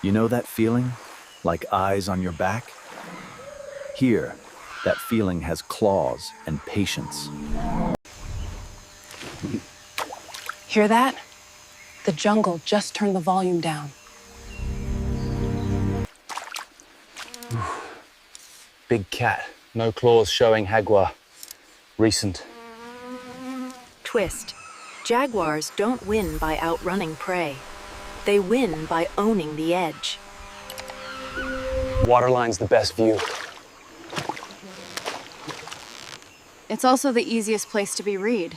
You know that feeling? Like eyes on your back? Here, that feeling has claws and patience. Hear that? The jungle just turned the volume down. Big cat, no claws showing Jaguar. Recent. Twist. Jaguars don't win by outrunning prey. They win by owning the edge. Waterline's the best view. It's also the easiest place to be read.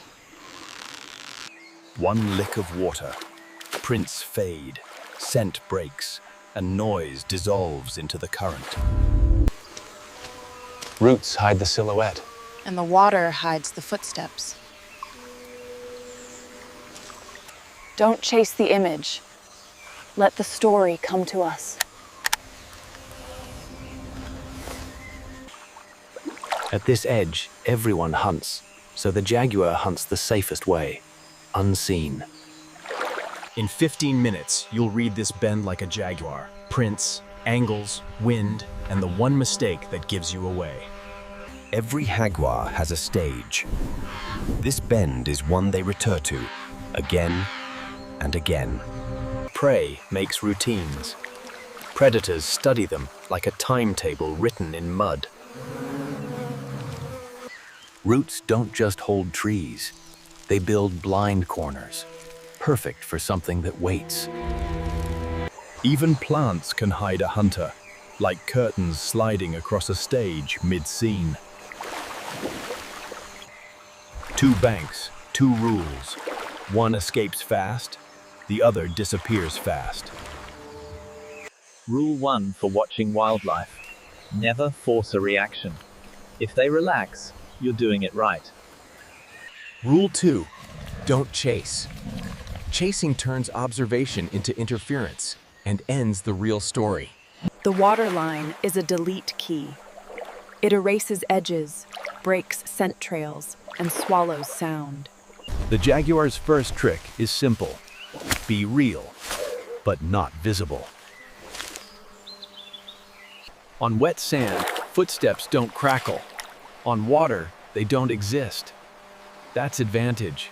One lick of water. Prints fade, scent breaks, and noise dissolves into the current. Roots hide the silhouette. And the water hides the footsteps. Don't chase the image. Let the story come to us. At this edge, everyone hunts, so the Jaguar hunts the safest way, unseen. In 15 minutes, you'll read this bend like a Jaguar. Prints, angles, wind, and the one mistake that gives you away. Every Jaguar has a stage. This bend is one they return to, again and again. Prey makes routines. Predators study them like a timetable written in mud. Roots don't just hold trees. They build blind corners, perfect for something that waits. Even plants can hide a hunter, like curtains sliding across a stage mid-scene. 2 banks, 2 rules. One escapes fast, the other disappears fast. Rule 1 for watching wildlife. Never force a reaction. If they relax, you're doing it right. Rule 2. Don't chase. Chasing turns observation into interference and ends the real story. The waterline is a delete key. It erases edges, breaks scent trails, and swallows sound. The Jaguar's first trick is simple. Be real, but not visible. On wet sand, footsteps don't crackle. On water, they don't exist. That's advantage.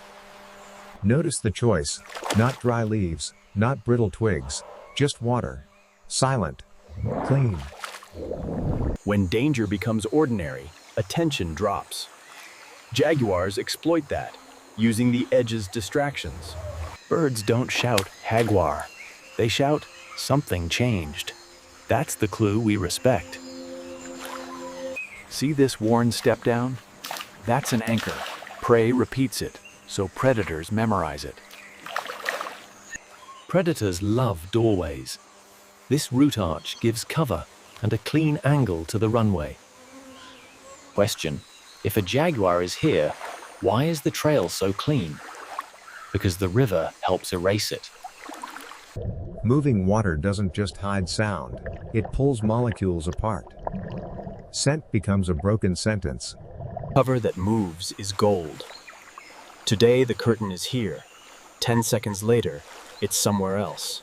Notice the choice. Not dry leaves, not brittle twigs, just water. Silent. Clean. When danger becomes ordinary, attention drops. Jaguars exploit that, using the edge's distractions. Birds don't shout Jaguar. They shout something changed. That's the clue we respect. See this worn step down? That's an anchor. Prey repeats it, so predators memorize it. Predators love doorways. This root arch gives cover and a clean angle to the runway. Question: if a Jaguar is here, why is the trail so clean? Because the river helps erase it. Moving water doesn't just hide sound, it pulls molecules apart. Scent becomes a broken sentence. Cover that moves is gold. Today the curtain is here. 10 seconds later, it's somewhere else.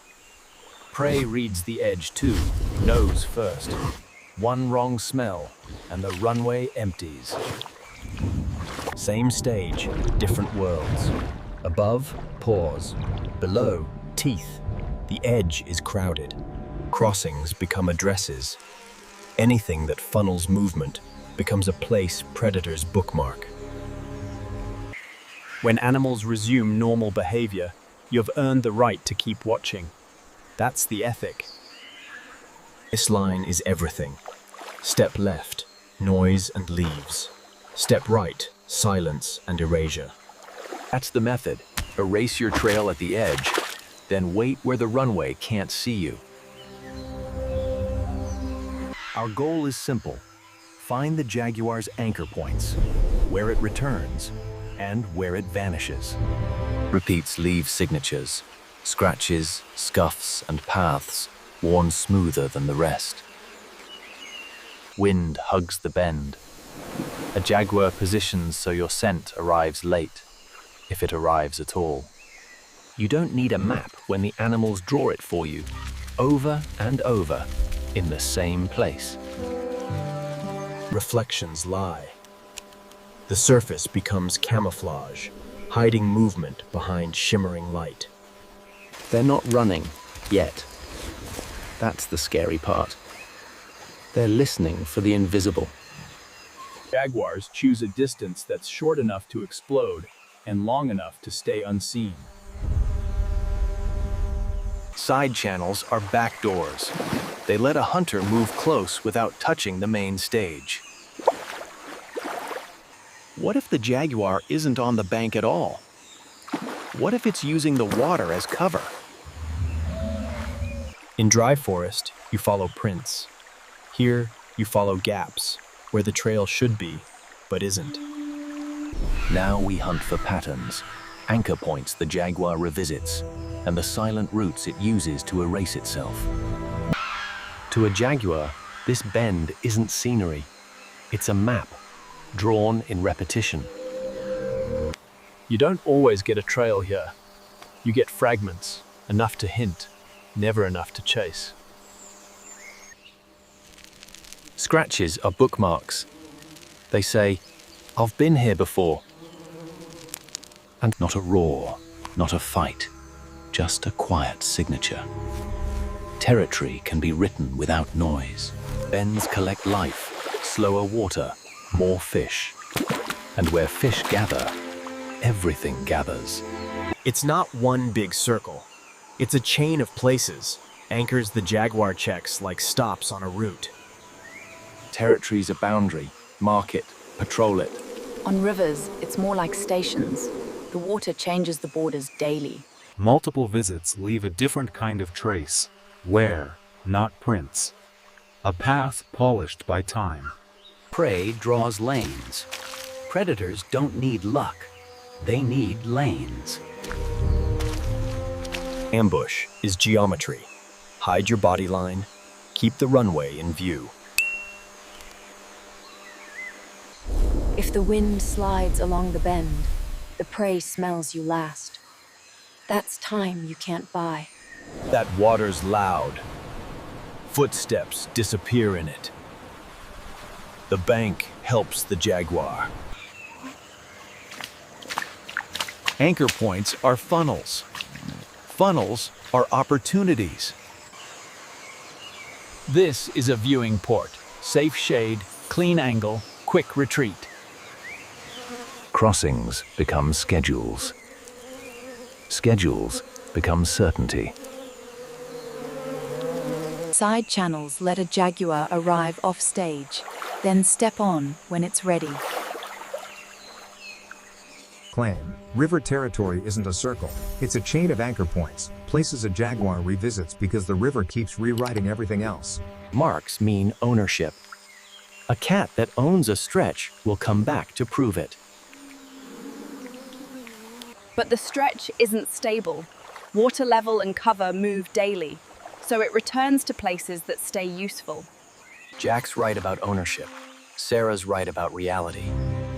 Prey reads the edge too, nose first. One wrong smell, and the runway empties. Same stage, different worlds. Above, pause. Below, teeth. The edge is crowded. Crossings become addresses. Anything that funnels movement becomes a place predators bookmark. When animals resume normal behavior, you've earned the right to keep watching. That's the ethic. This line is everything. Step left, noise and leaves. Step right, silence and erasure. That's the method. Erase your trail at the edge, then wait where the runway can't see you. Our goal is simple. Find the Jaguar's anchor points, where it returns, and where it vanishes. Repeats leave signatures, scratches, scuffs, and paths worn smoother than the rest. Wind hugs the bend. A Jaguar positions so your scent arrives late, if it arrives at all. You don't need a map when the animals draw it for you. over and over in the same place. Reflections lie. The surface becomes camouflage, hiding movement behind shimmering light. They're not running yet. That's the scary part. They're listening for the invisible. Jaguars choose a distance that's short enough to explode and long enough to stay unseen. Side channels are back doors. They let a hunter move close without touching the main stage. What if the jaguar isn't on the bank at all? What if it's using the water as cover? In dry forest, you follow prints. Here, you follow gaps, where the trail should be, but isn't. Now we hunt for patterns, anchor points the jaguar revisits, and the silent routes it uses to erase itself. To a jaguar, this bend isn't scenery. It's a map, drawn in repetition. You don't always get a trail here. You get fragments, enough to hint, never enough to chase. Scratches are bookmarks. They say, "I've been here before." And not a roar, not a fight, just a quiet signature. Territory can be written without noise. Bends collect life, slower water, more fish. And where fish gather, everything gathers. It's not one big circle. It's a chain of places, anchors the jaguar checks like stops on a route. Territory's a boundary. Mark it, patrol it. On rivers, it's more like stations. The water changes the borders daily. Multiple visits leave a different kind of trace. Wear, not prints. A path polished by time. Prey draws lanes. Predators don't need luck. They need lanes. Ambush is geometry. Hide your body line, keep the runway in view. If the wind slides along the bend, the prey smells you last. That's time you can't buy. That water's loud. Footsteps disappear in it. The bank helps the jaguar. Anchor points are funnels. Funnels are opportunities. This is a viewing port. Safe shade, clean angle, quick retreat. Crossings become schedules. Schedules become certainty. Side channels let a jaguar arrive off stage, then step on when it's ready. Claim. River territory isn't a circle. It's a chain of anchor points, places a jaguar revisits because the river keeps rewriting everything else. Marks mean ownership. A cat that owns a stretch will come back to prove it. But the stretch isn't stable. Water level and cover move daily, so it returns to places that stay useful. Jack's right about ownership. Sarah's right about reality.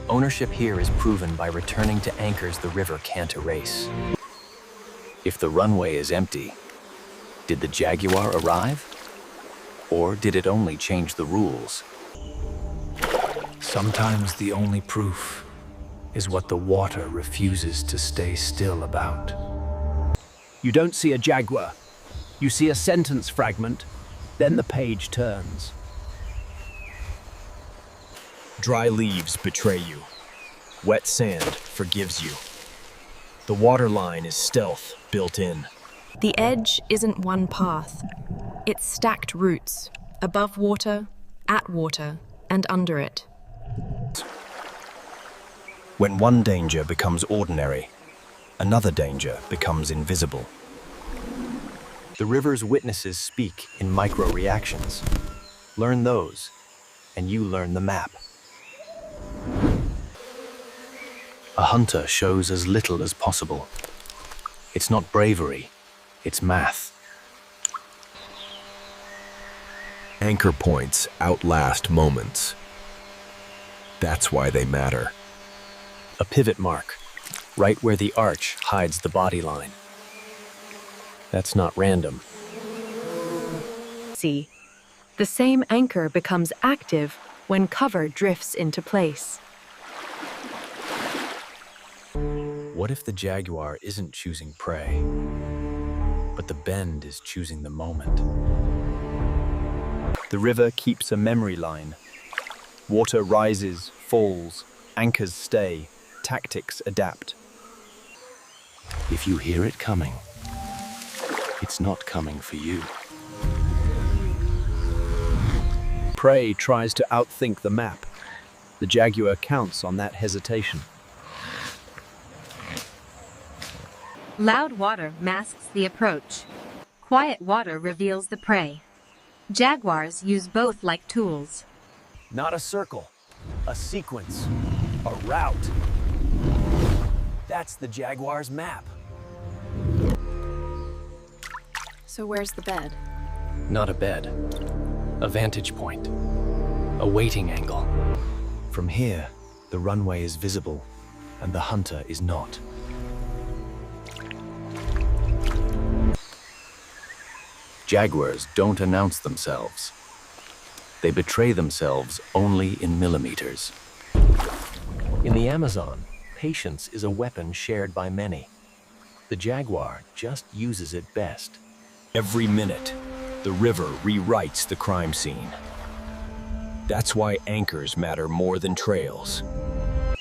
Ownership here is proven by returning to anchors the river can't erase. If the runway is empty, did the jaguar arrive? Or did it only change the rules? Sometimes the only proof is what the water refuses to stay still about. You don't see a jaguar. You see a sentence fragment, then the page turns. Dry leaves betray you. Wet sand forgives you. The waterline is stealth built in. The edge isn't one path. It's stacked routes, above water, at water, and under it. When one danger becomes ordinary, another danger becomes invisible. The river's witnesses speak in micro-reactions. Learn those, and you learn the map. A hunter shows as little as possible. It's not bravery, it's math. Anchor points outlast moments. That's why they matter. A pivot mark, right where the arch hides the body line. That's not random. See, the same anchor becomes active when cover drifts into place. What if the jaguar isn't choosing prey, but the bend is choosing the moment? The river keeps a memory line. Water rises, falls, anchors stay, tactics adapt. If you hear it coming, it's not coming for you. Prey tries to outthink the map. The jaguar counts on that hesitation. Loud water masks the approach. Quiet water reveals the prey. Jaguars use both like tools. Not a circle, a sequence, a route. That's the jaguar's map. So where's the bed? Not a bed, a vantage point, a waiting angle. From here, the runway is visible and the hunter is not. Jaguars don't announce themselves. They betray themselves only in millimeters. In the Amazon, patience is a weapon shared by many. The jaguar just uses it best. Every minute, the river rewrites the crime scene. That's why anchors matter more than trails.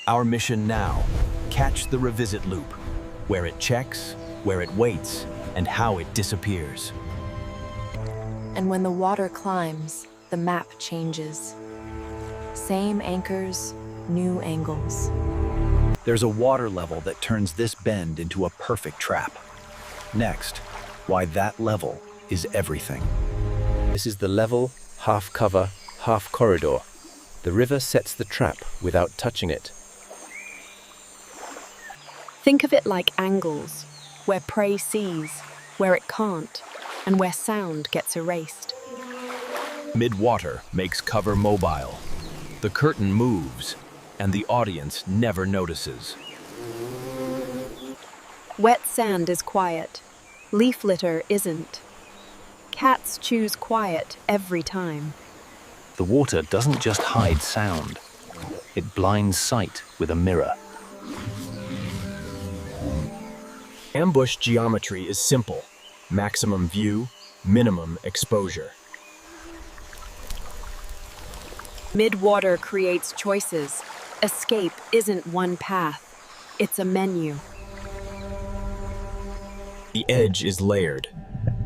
Our mission now, catch the revisit loop, where it checks, where it waits, and how it disappears. And when the water climbs, the map changes. Same anchors, new angles. There's a water level that turns this bend into a perfect trap. Next, why that level is everything. This is the level, half cover, half corridor. The river sets the trap without touching it. Think of it like angles, where prey sees, where it can't, and where sound gets erased. Mid-water makes cover mobile. The curtain moves, and the audience never notices. Wet sand is quiet. Leaf litter isn't. Cats choose quiet every time. The water doesn't just hide sound. It blinds sight with a mirror. Ambush geometry is simple. Maximum view, minimum exposure. Mid-water creates choices. Escape isn't one path. It's a menu. The edge is layered.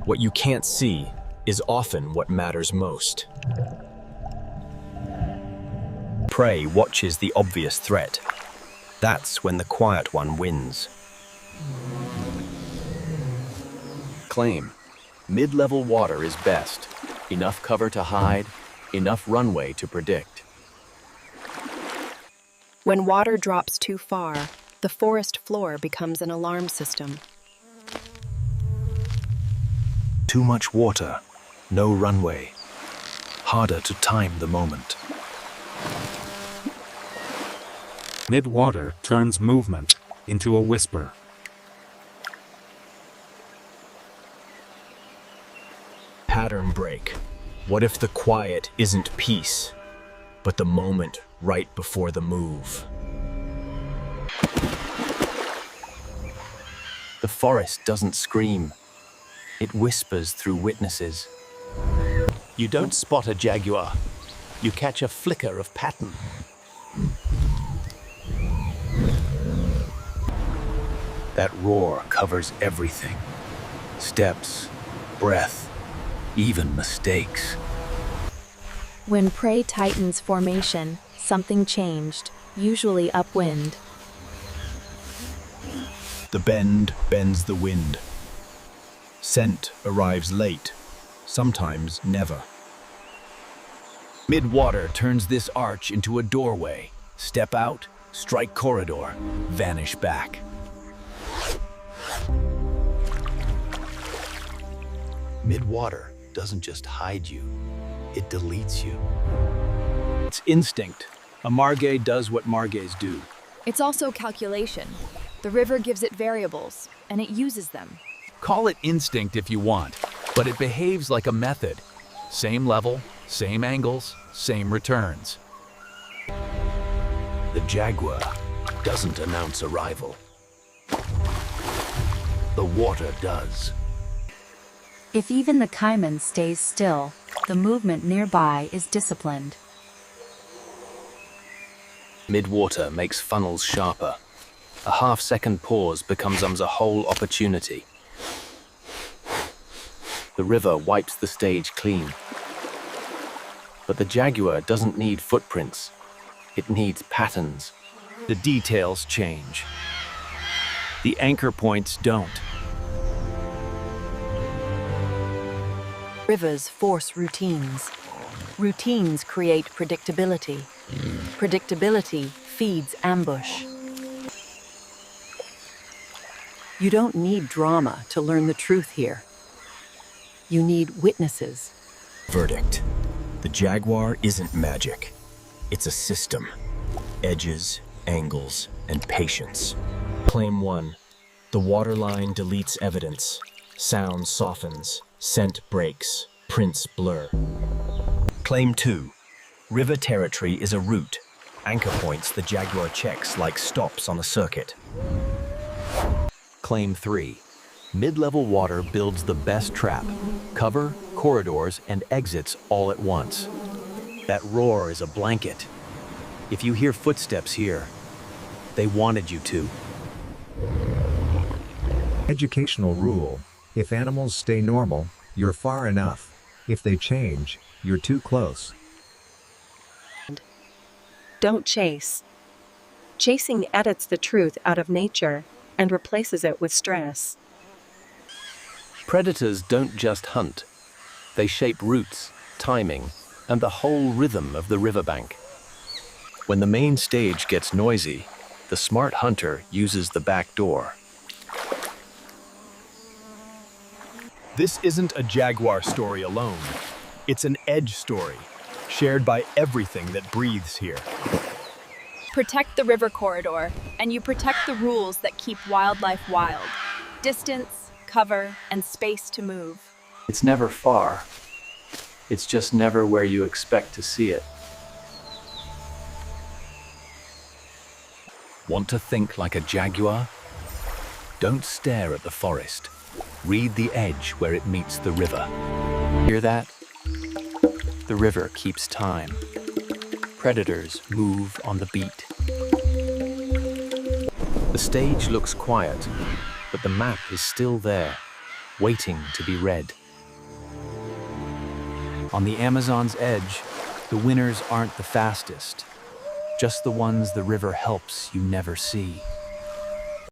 What you can't see is often what matters most. Prey watches the obvious threat. That's when the quiet one wins. Claim. Mid-level water is best. Enough cover to hide, enough runway to predict. When water drops too far, the forest floor becomes an alarm system. Too much water, no runway. Harder to time the moment. Mid-water turns movement into a whisper. Pattern break. What if the quiet isn't peace, but the moment right before the move? The forest doesn't scream. It whispers through witnesses. You don't spot a jaguar. You catch a flicker of pattern. That roar covers everything. Steps, breath, even mistakes. When prey tightens formation, something changed, usually upwind. The bend bends the wind. Scent arrives late, sometimes never. Mid-water turns this arch into a doorway. Step out, strike corridor, vanish back. Mid-water doesn't just hide you, it deletes you. It's instinct. A margay does what margays do. It's also calculation. The river gives it variables, and it uses them. Call it instinct if you want, but it behaves like a method. Same level, same angles, same returns. The Jaguar doesn't announce arrival. The water does. If even the caiman stays still, the movement nearby is disciplined. Mid-water makes funnels sharper. A half-second pause becomes a whole opportunity. The river wipes the stage clean. But the Jaguar doesn't need footprints. It needs patterns. The details change. The anchor points don't. Rivers force routines. Routines create predictability. Predictability feeds ambush. You don't need drama to learn the truth here. You need witnesses. Verdict. The Jaguar isn't magic. It's a system. Edges, angles, and patience. Claim 1. The waterline deletes evidence. Sound softens. Scent breaks. Prints blur. Claim 2. River territory is a route. Anchor points the Jaguar checks like stops on a circuit. Claim 3. Mid-level water builds the best trap. Cover, corridors, and exits all at once. That roar is a blanket. If you hear footsteps here, they wanted you to. Educational rule. If animals stay normal, you're far enough. If they change, you're too close. Don't chase. Chasing edits the truth out of nature and replaces it with stress. Predators don't just hunt. They shape routes, timing, and the whole rhythm of the riverbank. When the main stage gets noisy, the smart hunter uses the back door. This isn't a Jaguar story alone. It's an edge story, shared by everything that breathes here. Protect the river corridor, and you protect the rules that keep wildlife wild. Distance, cover, and space to move. It's never far. It's just never where you expect to see it. Want to think like a jaguar? Don't stare at the forest. Read the edge where it meets the river. Hear that? The river keeps time. Predators move on the beat. The stage looks quiet, but the map is still there, waiting to be read. On the Amazon's edge, the winners aren't the fastest, just the ones the river helps you never see.